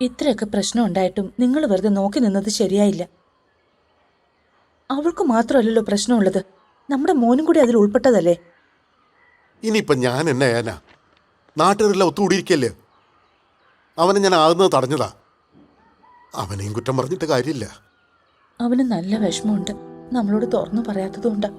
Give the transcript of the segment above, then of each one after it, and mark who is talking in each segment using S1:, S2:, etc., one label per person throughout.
S1: ഇത്രയൊക്കെ പ്രശ്നം ഉണ്ടായിട്ടും നിങ്ങൾ വെറുതെ നോക്കി നിന്നത് ശരിയായില്ല. അവൾക്ക് മാത്രമല്ലല്ലോ പ്രശ്നമുള്ളത്, നമ്മുടെ മോനും കൂടി അതിൽ ഉൾപ്പെട്ടതല്ലേ.
S2: ഇനിയിപ്പം ഞാൻ എന്നെ ഏനാ നാട്ടുകാരെല്ലാം ഒത്തുകൂടിയിരിക്കല്ലേ. അവനെ ഞാൻ ആകുന്നത് തടഞ്ഞതാ. അവനെയും കുറ്റം പറഞ്ഞിട്ട് കാര്യമില്ല.
S1: അവന് നല്ല വിഷമമുണ്ട്, നമ്മളോട് തുറന്നു പറയാത്തതുകൊണ്ടാ.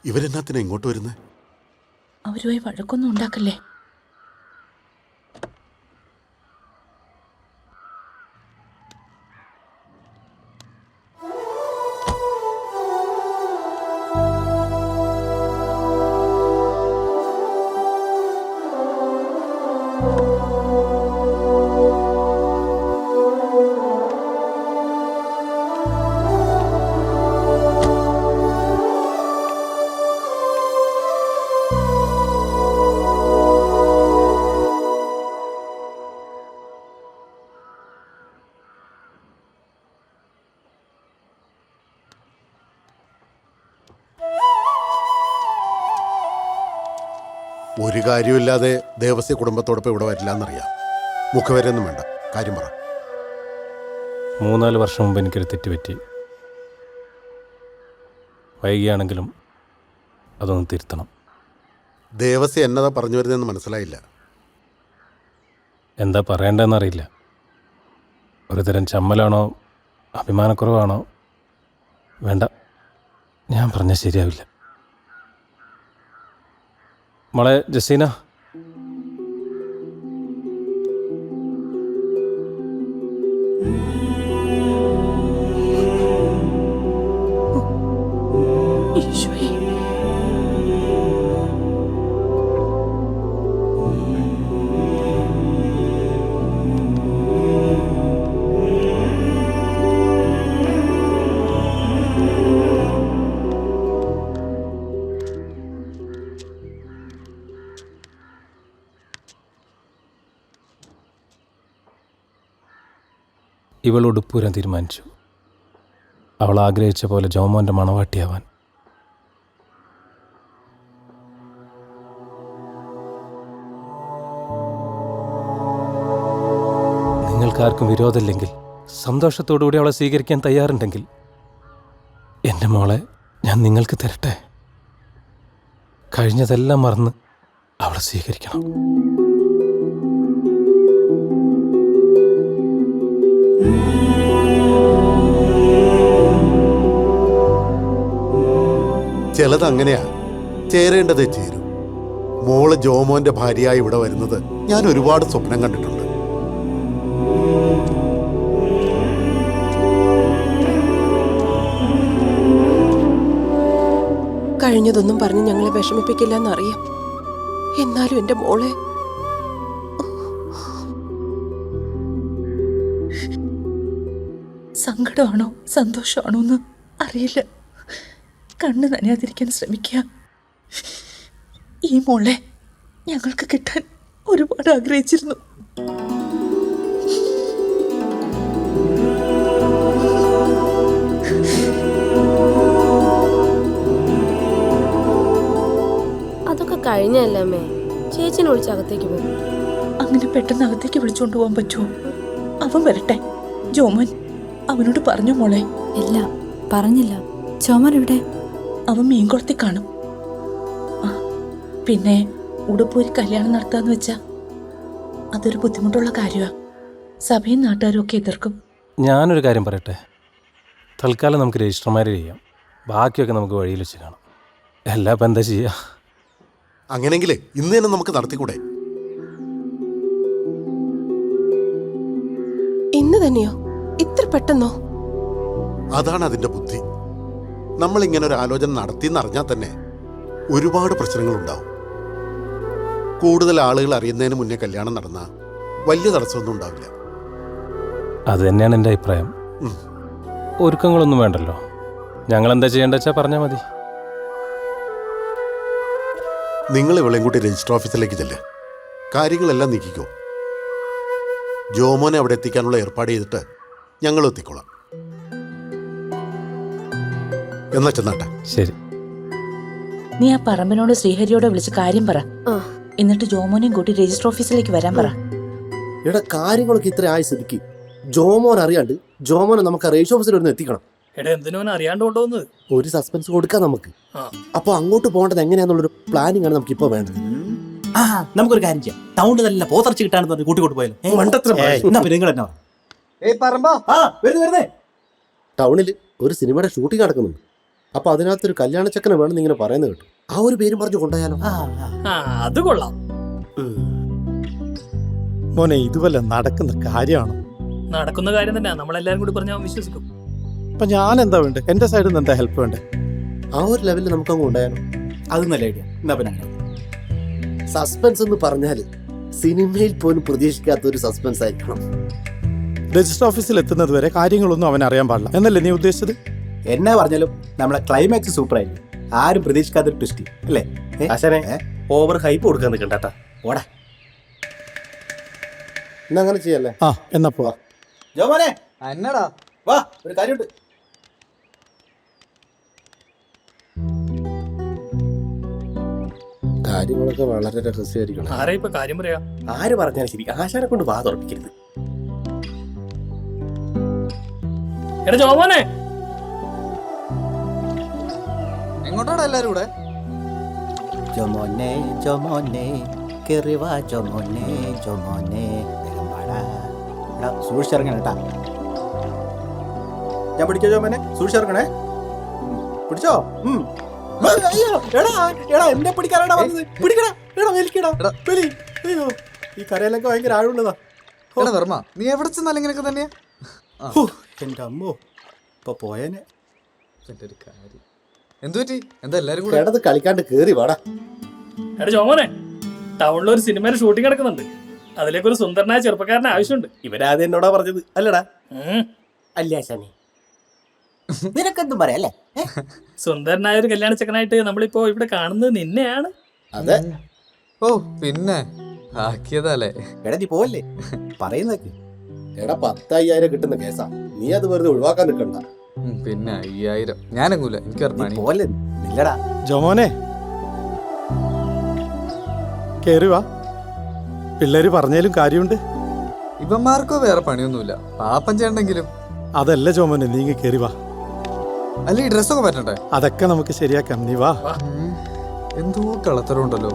S2: ഇവരെന്നാത്തിനാ ഇങ്ങോട്ട് വരുന്നത്?
S1: അവരുമായി വഴക്കൊന്നും ഉണ്ടാക്കല്ലേ.
S2: ഒരു കാര്യമില്ലാതെ ദേവസ്യ കുടുംബത്തോടൊപ്പം ഇവിടെ വരില്ല എന്നറിയാം. മുഖവരൊന്നും വേണ്ട, കാര്യം പറ.
S3: 3-4 വർഷം മുമ്പ് എനിക്കൊരു തെറ്റ് പറ്റി. വൈകിയാണെങ്കിലും അതൊന്ന് തിരുത്തണം.
S2: ദേവസ്യ എന്നതാ പറഞ്ഞു വരുന്നതെന്ന് മനസ്സിലായില്ല.
S3: എന്താ പറയേണ്ടതെന്നറിയില്ല. ഒരു തരം ചമ്മലാണോ അഭിമാനക്കുറവാണോ വേണ്ട, ഞാൻ പറഞ്ഞാൽ ശരിയാവില്ല. മോളെ ജസീന, ഇവൾ ഉടുപ്പൂരാൻ തീരുമാനിച്ചു. അവൾ ആഗ്രഹിച്ച പോലെ ജോമോൻ്റെ മണവാട്ടിയാവാൻ. നിങ്ങൾക്കാർക്കും വിരോധമില്ലെങ്കിൽ, സന്തോഷത്തോടുകൂടി അവളെ സ്വീകരിക്കാൻ തയ്യാറുണ്ടെങ്കിൽ എൻ്റെ മോളെ ഞാൻ നിങ്ങൾക്ക് തരട്ടെ. കഴിഞ്ഞതെല്ലാം മറന്ന് അവളെ സ്വീകരിക്കണം.
S2: ചിലത് അങ്ങനെയാ, ചേരേണ്ടതേ ചേരും. മോള് ജോമോന്റെ ഭാര്യയായി ഇവിടെ വരുന്നത് ഞാൻ ഒരുപാട് സ്വപ്നം കണ്ടിട്ടുണ്ട്.
S4: കഴിഞ്ഞതൊന്നും പറഞ്ഞ് ഞങ്ങളെ വിഷമിപ്പിക്കില്ല എന്നറിയാം. എന്നാലും എൻ്റെ മോളെ
S1: സങ്കടമാണോ സന്തോഷമാണോ എന്ന് അറിയില്ല. കണ്ണ് നനയാതിരിക്കാൻ ശ്രമിക്കുക. ഈ മോളെ ഞങ്ങൾക്ക് കിട്ടാൻ ഒരുപാട് ആഗ്രഹിച്ചിരുന്നു.
S5: അതൊക്കെ കഴിഞ്ഞല്ലേ അമ്മേ? ചേച്ചിനെ വിളിച്ച് അകത്തേക്ക് പോകും.
S1: അങ്ങനെ പെട്ടെന്ന് അകത്തേക്ക് വിളിച്ചുകൊണ്ട് പോകാൻ പറ്റുമോ? അവൻ വരട്ടെ. ജോമൻ അവനോട് പറഞ്ഞു മോളെ?
S6: ഇല്ല, പറഞ്ഞില്ല. ചോമൻ എവിടെ?
S1: അവൻ മീൻകുളത്തിൽ കാണും. പിന്നെ ഉടുപ്പൂരി കല്യാണം നടത്താന്ന് വെച്ചാ അതൊരു ബുദ്ധിമുട്ടുള്ള കാര്യമാണ്. സഭയും നാട്ടുകാരും ഒക്കെ എതിർക്കും.
S3: ഞാനൊരു കാര്യം പറയട്ടെ. തൽക്കാലം നമുക്ക് രജിസ്റ്റർ മാരേജ് ചെയ്യാം. ബാക്കിയൊക്കെ നമുക്ക് വഴിയിൽ വെച്ച് കാണാം. എല്ലാം ഇപ്പം എന്താ ചെയ്യുക?
S2: അങ്ങനെങ്കിലേ ഇന്ന് തന്നെ നമുക്ക് നടത്തിക്കൂടെ?
S4: ഇന്ന് തന്നെയോ? ഇത്ര പെട്ടെന്നോ?
S2: അതാണ് അതിന്റെ ബുദ്ധി. നമ്മൾ ഇങ്ങനെ ഒരു ആലോചന നടത്തിയെന്നറിഞ്ഞാൽ തന്നെ ഒരുപാട് പ്രശ്നങ്ങളുണ്ടാവും. കൂടുതൽ ആളുകൾ അറിയുന്നതിന് മുന്നേ കല്യാണം നടന്നാൽ വലിയ തടസ്സമൊന്നും ഉണ്ടാവില്ല.
S3: അത് തന്നെയാണ് എൻ്റെ അഭിപ്രായം. ഒരുക്കങ്ങളൊന്നും വേണ്ടല്ലോ. ഞങ്ങൾ എന്താ ചെയ്യേണ്ട വെച്ചാൽ പറഞ്ഞാൽ മതി.
S2: നിങ്ങൾ ഇവളെയും കൂട്ടി രജിസ്റ്റർ ഓഫീസിലേക്ക് ചെല്ല്. കാര്യങ്ങളെല്ലാം നീക്കിക്കോ. ജോമോനെ അവിടെ എത്തിക്കാനുള്ള ഏർപ്പാട് ചെയ്തിട്ട് ഞങ്ങൾ എത്തിക്കോളാം. എന്നാ ചെന്നാട്ടെ.
S3: ശരി.
S1: നീ ആ പറമ്പിനോട് ശ്രീഹരിയോട് വിളിച്ച് കാര്യം പറ.
S5: ആ.
S1: എന്നിട്ട് ജോമോനെയും കൂട്ടി രജിസ്റ്റർ ഓഫീസിലേക്ക് വരാൻ പറ.
S7: ഇവിടെ കാര്യങ്ങളൊക്കെ ഇത്ര ആയ സ്ഥിതിക്ക് ജോമോൻ അറിയാണ്ട് ജോമോനെ നമുക്ക് രജിസ്റ്റർ ഓഫീസിൽ ഒന്ന് എത്തിക്കണം.
S8: എടാ എന്തിനോൻ അറിയാണ്ട് കൊണ്ടുവന്നത്?
S7: ഒരു സസ്പെൻസ് കൊടുക്കാം നമുക്ക്.
S8: ആ.
S7: അപ്പൊ അങ്ങോട്ട് പോകേണ്ടത് എങ്ങനെയാന്നുള്ളൊരു പ്ലാനിങ് ആണ് നമുക്ക് ഇപ്പൊ വേണ്ടത്.
S9: ആ നമുക്കൊരു കാര്യം ചെയ്യാം. ടൗണിൽ നല്ല പോത്തർച്ച് കിട്ടാണെന്ന് പറഞ്ഞ് കൂട്ടി കൊണ്ടുപോയാലോ?
S7: മണ്ടത്തരം പറയ്.
S9: എന്നാ പിന്നെ നിങ്ങൾ എന്നാ
S7: ടൗണിൽ ഒരു സിനിമയുടെ ഷൂട്ടിംഗ് നടക്കുന്നുണ്ട്. അപ്പൊ അതിനകത്തൊരു കല്യാണ ചക്കനെ വേണമെന്ന് ഇങ്ങനെ പറയുന്നത് കേട്ടു. ആ ഒരു പേരും പറഞ്ഞു കൊണ്ടുപോയാലോ?
S8: ആ അത് കൊള്ളാം.
S10: മോനെ ഇത് വല്ല നടക്കുന്ന കാര്യമാണോ?
S8: നടക്കുന്ന കാര്യം തന്നെ. നമ്മളെല്ലാരും കൂടി പറഞ്ഞാൽ വിശ്വസിക്കും.
S10: അപ്പൊ ഞാൻ എന്താ വേണ്ടത്? എന്റെ സൈഡിൽ നിന്ന് എന്താ ഹെൽപ്പ് വേണ്ടേ?
S7: ആ ഒരു ലെവലിൽ നമുക്ക് അങ്ങ് കൊണ്ടുപോയാലോ?
S9: അത് നല്ല ഐഡിയ. എന്നാ പിന്നെ അങ്ങനെ.
S7: സസ്പെൻസ് എന്ന് പറഞ്ഞാല് സിനിമയിൽ പോലും പ്രതീക്ഷിക്കാത്ത ഒരു സസ്പെൻസ് ആയിരിക്കണം.
S10: രജിസ്റ്റർ ഓഫീസിൽ എത്തുന്നത് വരെ കാര്യങ്ങളൊന്നും അവൻ അറിയാൻ പാടില്ല എന്നല്ലേ നീ ഉദ്ദേശിച്ചത്?
S9: എന്നാ പറഞ്ഞാലും നമ്മളെ ക്ലൈമാക്സ് സൂപ്പർ ആയിരിക്കും. ആരും പ്രതീക്ഷിക്കാത്തൊരു ട്വിസ്റ്റ് അല്ലേ?
S7: ആശാനെ ഓവർ ഹൈപ്പ് കൊടുക്കാൻ നിൽക്കണ്ടാ.
S9: ഓടാ
S7: എന്നാ അങ്ങനെ ചെയ്യല്ലേ?
S10: ആ എന്നാ പോവാ.
S9: ജോമോനെ എന്നടാ വാ, ഒരു കാര്യമുണ്ട്.
S7: കാര്യങ്ങളൊക്കെ വളരെ രഹസ്യമായിരിക്കണം.
S8: ആരാ ഇപ്പൊ കാര്യം പറയാ?
S7: ആര് പറഞ്ഞാലും ശരി, ആശാനെ കൊണ്ട് വാ തുറപ്പിക്കരുത്.
S8: എടാ ജോമോനെ,
S9: എങ്ങോട്ടാണ് എല്ലാരും കൂടെ? ജോമോനെ ജോമോനെ കേറി വാ ജോമോനെ ജോമോനെ വേഗം വാടാ. എടാ സൂക്ഷിച്ചിറങ്ങണ കേട്ടാ. ഞാൻ പിടിക്കോ ജോമോനെ? സൂക്ഷിച്ചിറങ്ങണേ. പിടിച്ചോ? അയ്യോ എടാ എടാ എന്നെ പിടിക്കാനാടാ വന്നത്. പിടിക്കടാ. എടാ വലിക്കടാ. വലി. അയ്യോ ഈ കരയിലൊക്കെ ഭയങ്കര ആഴുള്ളതാ.
S11: വർമ്മ നീ എവിടെ ചെന്നാലും ഇങ്ങനെയൊക്കെ തന്നെയാ?
S9: എന്റെ അമ്മോ ഇപ്പൊ പോയേനെ.
S11: ഒരു കാര്യം എന്തു പറ്റി? എന്താ എല്ലാരും കൂടെ
S7: കിടന്ന് കളിക്കാണ്ട് കേറി വാടാ.
S8: എടാ ജോമോനെ, ടൗണിൽ ഒരു സിനിമയുടെ ഷൂട്ടിംഗ് നടക്കുന്നുണ്ട്. അതിലേക്കൊരു സുന്ദരനായ ചെറുപ്പക്കാരനെ ആവശ്യമുണ്ട്.
S7: ഇവരാദ്യം എന്നോടാ പറഞ്ഞത് അല്ലടാ?
S9: അല്ലേ ആശാനെ? നിനക്കെന്തും പറയാല്ലേ?
S8: സുന്ദരനായ ഒരു കല്യാണ ചക്കനായിട്ട് നമ്മളിപ്പോ ഇവിടെ കാണുന്നത് നിന്നെയാണ്.
S7: അതെ.
S11: ഓ പിന്നെ ആക്കിയതല്ലേ.
S9: എടാ നീ പോവല്ലേ പറയുന്നേക്ക്.
S7: എടാ 10,000 കിട്ടുന്ന കേസാ, നീ അത് വെറുതെ ഒഴിവാക്കാൻ നിൽക്കണ്ട.
S11: പിന്നെ 5,000 ഞാനങ്ങൂല. എനിക്ക് പണി
S9: പോവല്ലേ ഇല്ലടാ.
S10: ജോമോനെ കേറി വാ. പിള്ളേര് പറഞ്ഞാലും കാര്യമുണ്ട്.
S11: ഇവന്മാർക്കോ വേറെ പണിയൊന്നുമില്ല. പാപ്പം ചെയ്യണ്ടെങ്കിലും.
S10: അതല്ല ജോമോനെ, നീങ്ങി കേറി വാ.
S11: അല്ല ഈ ഡ്രസ്സൊക്കെ പറ്റണ്ടേ?
S10: അതൊക്കെ നമുക്ക് ശരിയാക്കാം. നീ വാ.
S11: എന്തോ കളത്തരമുണ്ടല്ലോ.